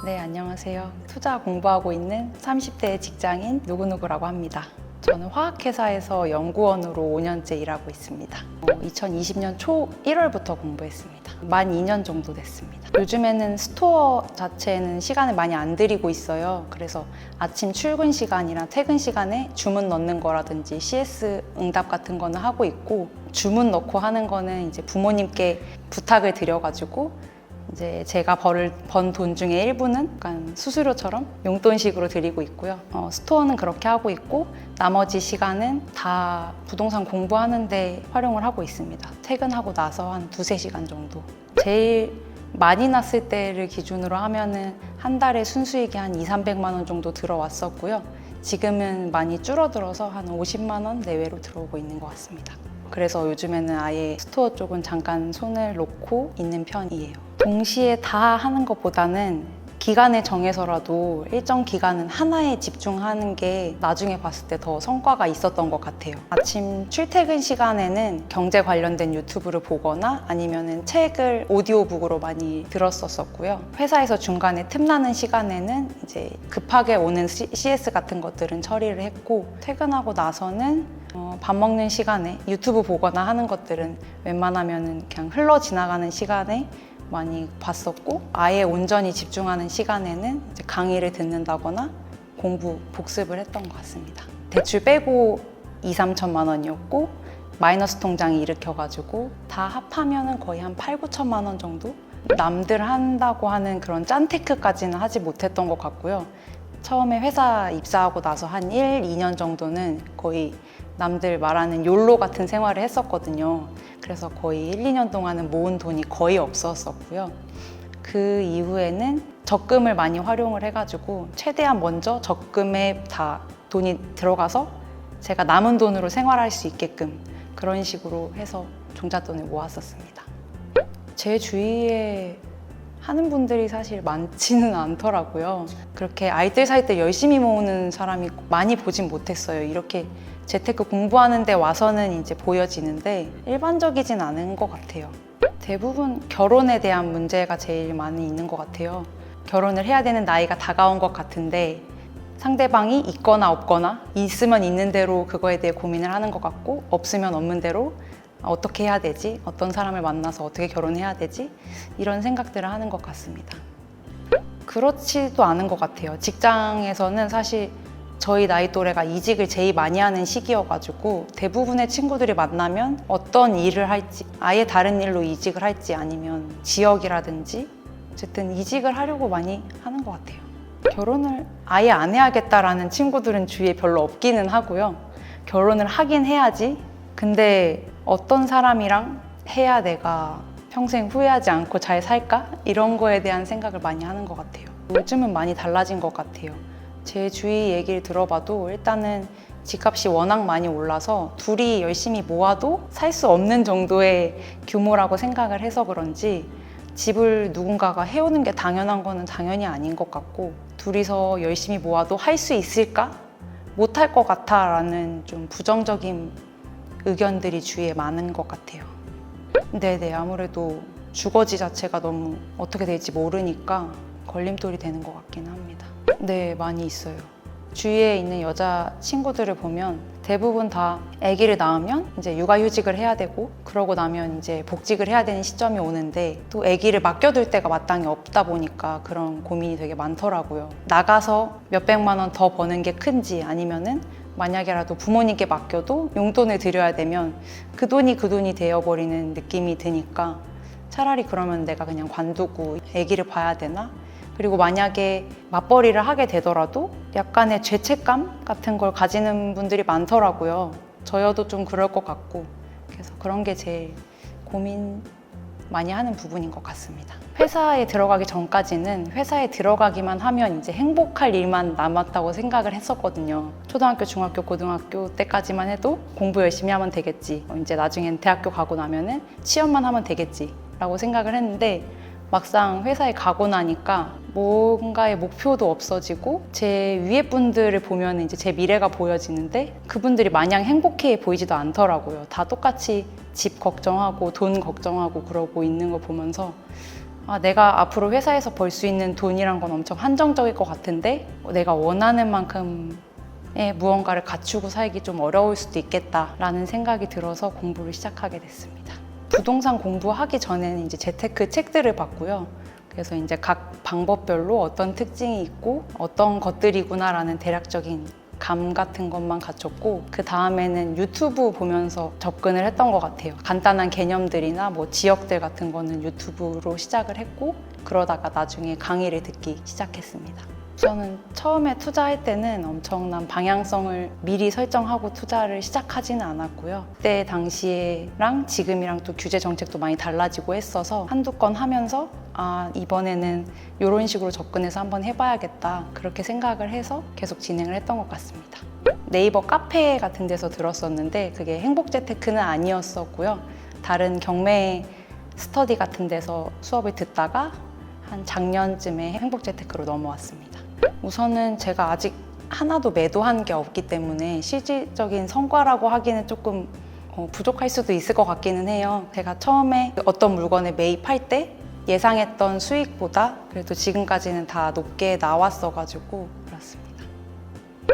네, 안녕하세요. 투자 공부하고 있는 30대 직장인 누구누구라고 합니다. 저는 화학회사에서 연구원으로 5년째 일하고 있습니다. 2020년 초 1월부터 공부했습니다. 만 2년 정도 됐습니다. 요즘에는 스토어 자체는 시간을 많이 안 들이고 있어요. 그래서 아침 출근 시간이랑 퇴근 시간에 주문 넣는 거라든지 CS 응답 같은 거는 하고 있고, 주문 넣고 하는 거는 이제 부모님께 부탁을 드려가지고 이제 제가 번 돈 중에 일부는 약간 수수료처럼 용돈식으로 드리고 있고요. 스토어는 그렇게 하고 있고, 나머지 시간은 다 부동산 공부하는데 활용을 하고 있습니다. 퇴근하고 나서 한 2~3시간 정도. 제일 많이 났을 때를 기준으로 하면은 한 달에 순수익이 한 200~300만 원 정도 들어왔었고요. 지금은 많이 줄어들어서 한 50만 원 내외로 들어오고 있는 것 같습니다. 그래서 요즘에는 아예 스토어 쪽은 잠깐 손을 놓고 있는 편이에요. 동시에 다 하는 것보다는 기간을 정해서라도 일정 기간은 하나에 집중하는 게 나중에 봤을 때 더 성과가 있었던 것 같아요. 아침 출퇴근 시간에는 경제 관련된 유튜브를 보거나 아니면은 책을 오디오북으로 많이 들었었고요. 회사에서 중간에 틈나는 시간에는 이제 급하게 오는 CS 같은 것들은 처리를 했고, 퇴근하고 나서는 밥 먹는 시간에 유튜브 보거나 하는 것들은 웬만하면은 그냥 흘러 지나가는 시간에 많이 봤었고, 아예 온전히 집중하는 시간에는 이제 강의를 듣는다거나 공부, 복습을 했던 것 같습니다. 대출 빼고 2~3천만 원이었고, 마이너스 통장이 일으켜가지고 다 합하면은 거의 한 8~9천만 원 정도? 남들 한다고 하는 그런 짠테크까지는 하지 못했던 것 같고요. 처음에 회사 입사하고 나서 한 1~2년 정도는 거의 남들 말하는 욜로 같은 생활을 했었거든요. 그래서 거의 1~2년 동안은 모은 돈이 거의 없었었고요. 그 이후에는 적금을 많이 활용을 해가지고 최대한 먼저 적금에 다 돈이 들어가서 제가 남은 돈으로 생활할 수 있게끔 그런 식으로 해서 종잣돈을 모았었습니다. 제 주위에 하는 분들이 사실 많지는 않더라고요. 그렇게 아이들 살 때 열심히 모으는 사람이 많이 보진 못했어요. 이렇게 재테크 공부하는데 와서는 이제 보여지는데 일반적이진 않은 것 같아요. 대부분 결혼에 대한 문제가 제일 많이 있는 것 같아요. 결혼을 해야 되는 나이가 다가온 것 같은데 상대방이 있거나 없거나, 있으면 있는 대로 그거에 대해 고민을 하는 것 같고, 없으면 없는 대로 어떻게 해야 되지? 어떤 사람을 만나서 어떻게 결혼해야 되지? 이런 생각들을 하는 것 같습니다. 그렇지도 않은 것 같아요. 직장에서는 사실 저희 나이 또래가 이직을 제일 많이 하는 시기여가지고 대부분의 친구들이 만나면 어떤 일을 할지, 아예 다른 일로 이직을 할지, 아니면 지역이라든지 어쨌든 이직을 하려고 많이 하는 것 같아요. 결혼을 아예 안 해야겠다라는 친구들은 주위에 별로 없기는 하고요. 결혼을 하긴 해야지. 근데 어떤 사람이랑 해야 내가 평생 후회하지 않고 잘 살까? 이런 거에 대한 생각을 많이 하는 것 같아요. 요즘은 많이 달라진 것 같아요. 제 주위 얘기를 들어봐도 일단은 집값이 워낙 많이 올라서 둘이 열심히 모아도 살 수 없는 정도의 규모라고 생각을 해서 그런지 집을 누군가가 해오는 게 당연한 거는 당연히 아닌 것 같고, 둘이서 열심히 모아도 할 수 있을까? 못할 것 같아 라는 좀 부정적인 의견들이 주위에 많은 것 같아요. 네네, 아무래도 주거지 자체가 너무 어떻게 될지 모르니까 걸림돌이 되는 것 같긴 합니다. 네, 많이 있어요. 주위에 있는 여자 친구들을 보면 대부분 다 아기를 낳으면 이제 육아휴직을 해야 되고, 그러고 나면 이제 복직을 해야 되는 시점이 오는데 또 아기를 맡겨둘 데가 마땅히 없다 보니까 그런 고민이 되게 많더라고요. 나가서 몇백만 원 더 버는 게 큰지, 아니면은 만약에라도 부모님께 맡겨도 용돈을 드려야 되면 그 돈이 되어버리는 느낌이 드니까 차라리 그러면 내가 그냥 관두고 아기를 봐야 되나? 그리고 만약에 맞벌이를 하게 되더라도 약간의 죄책감 같은 걸 가지는 분들이 많더라고요. 저여도 좀 그럴 것 같고, 그래서 그런 게 제일 고민 많이 하는 부분인 것 같습니다. 회사에 들어가기 전까지는 회사에 들어가기만 하면 이제 행복할 일만 남았다고 생각을 했었거든요. 초등학교, 중학교, 고등학교 때까지만 해도 공부 열심히 하면 되겠지, 이제 나중엔 대학교 가고 나면은 취업만 하면 되겠지 라고 생각을 했는데, 막상 회사에 가고 나니까 뭔가의 목표도 없어지고, 제 위에 분들을 보면 이제 제 미래가 보여지는데 그분들이 마냥 행복해 보이지도 않더라고요. 다 똑같이 집 걱정하고 돈 걱정하고 그러고 있는 거 보면서 내가 앞으로 회사에서 벌 수 있는 돈이란 건 엄청 한정적일 것 같은데 내가 원하는 만큼의 무언가를 갖추고 살기 좀 어려울 수도 있겠다라는 생각이 들어서 공부를 시작하게 됐습니다. 부동산 공부하기 전에는 이제 재테크 책들을 봤고요. 그래서 이제 각 방법별로 어떤 특징이 있고 어떤 것들이구나라는 대략적인 감 같은 것만 갖췄고, 그 다음에는 유튜브 보면서 접근을 했던 것 같아요. 간단한 개념들이나 뭐 지역들 같은 거는 유튜브로 시작을 했고, 그러다가 나중에 강의를 듣기 시작했습니다. 저는 처음에 투자할 때는 엄청난 방향성을 미리 설정하고 투자를 시작하지는 않았고요. 그때 당시에랑 지금이랑 또 규제 정책도 많이 달라지고 했어서 한두 건 하면서 이번에는 이런 식으로 접근해서 한번 해봐야겠다, 그렇게 생각을 해서 계속 진행을 했던 것 같습니다. 네이버 카페 같은 데서 들었었는데 그게 행복재테크는 아니었었고요. 다른 경매 스터디 같은 데서 수업을 듣다가 한 작년쯤에 행복재테크로 넘어왔습니다. 우선은 제가 아직 하나도 매도한 게 없기 때문에 실질적인 성과라고 하기는 조금 부족할 수도 있을 것 같기는 해요. 제가 처음에 어떤 물건에 매입할 때 예상했던 수익보다 그래도 지금까지는 다 높게 나왔어가지고 그렇습니다.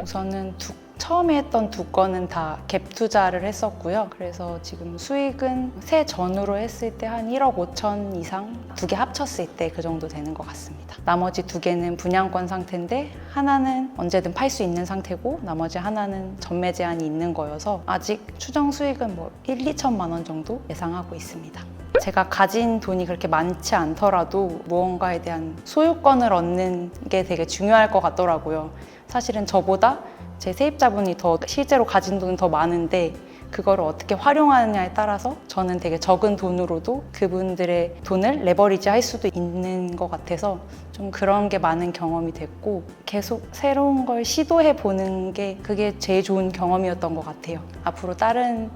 우선은 처음에 했던 두 건은 다 갭 투자를 했었고요. 그래서 지금 수익은 세전으로 했을 때 한 1억 5천 이상, 두 개 합쳤을 때 그 정도 되는 것 같습니다. 나머지 두 개는 분양권 상태인데 하나는 언제든 팔 수 있는 상태고 나머지 하나는 전매 제한이 있는 거여서 아직 추정 수익은 뭐 1, 2천만 원 정도 예상하고 있습니다. 제가 가진 돈이 그렇게 많지 않더라도 무언가에 대한 소유권을 얻는 게 되게 중요할 것 같더라고요. 사실은 저보다 제 세입자분이 더 실제로 가진 돈은 더 많은데 그거를 어떻게 활용하느냐에 따라서 저는 되게 적은 돈으로도 그분들의 돈을 레버리지 할 수도 있는 것 같아서 좀 그런 게 많은 경험이 됐고, 계속 새로운 걸 시도해 보는 게 그게 제일 좋은 경험이었던 것 같아요. 앞으로 다른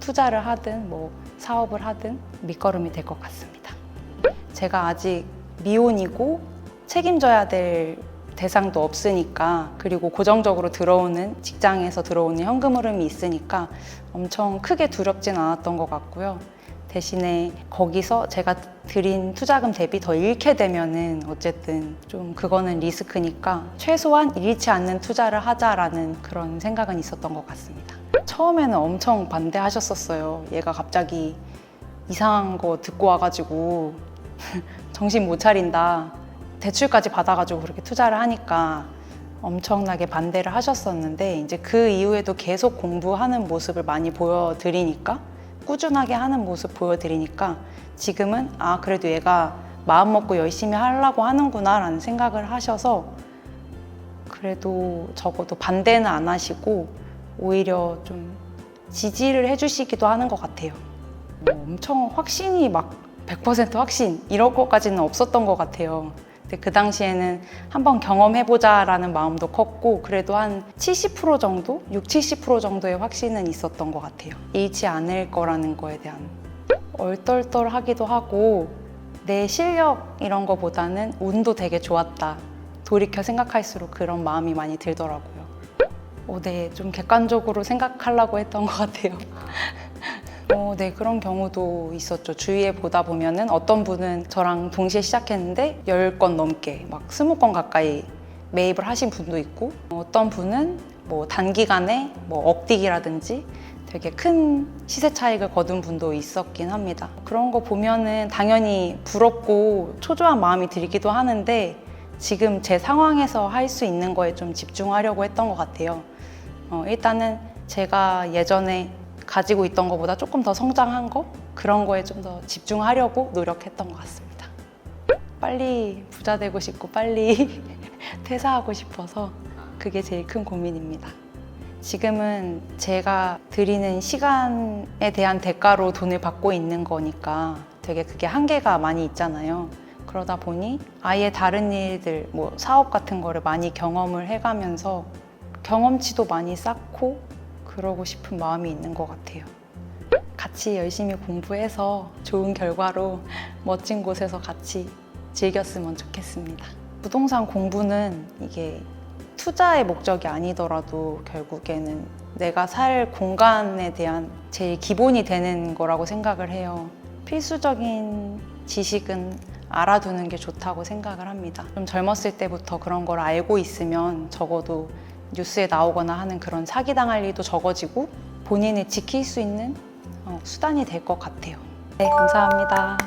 투자를 하든 뭐 사업을 하든 밑거름이 될 것 같습니다. 제가 아직 미혼이고 책임져야 될 대상도 없으니까, 그리고 고정적으로 들어오는 직장에서 들어오는 현금 흐름이 있으니까 엄청 크게 두렵진 않았던 것 같고요. 대신에 거기서 제가 들인 투자금 대비 더 잃게 되면은 어쨌든 좀 그거는 리스크니까 최소한 잃지 않는 투자를 하자라는 그런 생각은 있었던 것 같습니다. 처음에는 엄청 반대하셨었어요. 얘가 갑자기 이상한 거 듣고 와가지고 정신 못 차린다, 대출까지 받아가지고 그렇게 투자를 하니까 엄청나게 반대를 하셨었는데, 이제 그 이후에도 계속 공부하는 모습을 많이 보여드리니까, 꾸준하게 하는 모습 보여드리니까 지금은 그래도 얘가 마음 먹고 열심히 하려고 하는구나 라는 생각을 하셔서 그래도 적어도 반대는 안 하시고 오히려 좀 지지를 해주시기도 하는 것 같아요. 엄청 확신이 막 100% 확신 이럴 것까지는 없었던 것 같아요. 근데 그 당시에는 한번 경험해보자 라는 마음도 컸고, 그래도 한 70% 정도? 60-70% 정도의 확신은 있었던 것 같아요. 잃지 않을 거라는 거에 대한 얼떨떨하기도 하고, 내 실력 이런 거보다는 운도 되게 좋았다, 돌이켜 생각할수록 그런 마음이 많이 들더라고요. 네, 좀 객관적으로 생각하려고 했던 것 같아요. 네, 그런 경우도 있었죠. 주위에 보다 보면은 어떤 분은 저랑 동시에 시작했는데 10건 넘게, 막 20건 가까이 매입을 하신 분도 있고, 어떤 분은 뭐 단기간에 뭐 억디기라든지 되게 큰 시세 차익을 거둔 분도 있었긴 합니다. 그런 거 보면은 당연히 부럽고 초조한 마음이 들기도 하는데, 지금 제 상황에서 할 수 있는 거에 좀 집중하려고 했던 것 같아요. 일단은 제가 예전에 가지고 있던 것보다 조금 더 성장한 거, 그런 거에 좀 더 집중하려고 노력했던 것 같습니다. 빨리 부자 되고 싶고 빨리 퇴사하고 싶어서 그게 제일 큰 고민입니다. 지금은 제가 드리는 시간에 대한 대가로 돈을 받고 있는 거니까 되게 그게 한계가 많이 있잖아요. 그러다 보니 아예 다른 일들, 뭐 사업 같은 거를 많이 경험을 해가면서 경험치도 많이 쌓고 그러고 싶은 마음이 있는 것 같아요. 같이 열심히 공부해서 좋은 결과로 멋진 곳에서 같이 즐겼으면 좋겠습니다. 부동산 공부는 이게 투자의 목적이 아니더라도 결국에는 내가 살 공간에 대한 제일 기본이 되는 거라고 생각을 해요. 필수적인 지식은 알아두는 게 좋다고 생각을 합니다. 좀 젊었을 때부터 그런 걸 알고 있으면 적어도 뉴스에 나오거나 하는 그런 사기당할 일도 적어지고 본인을 지킬 수 있는 수단이 될 것 같아요. 네, 감사합니다.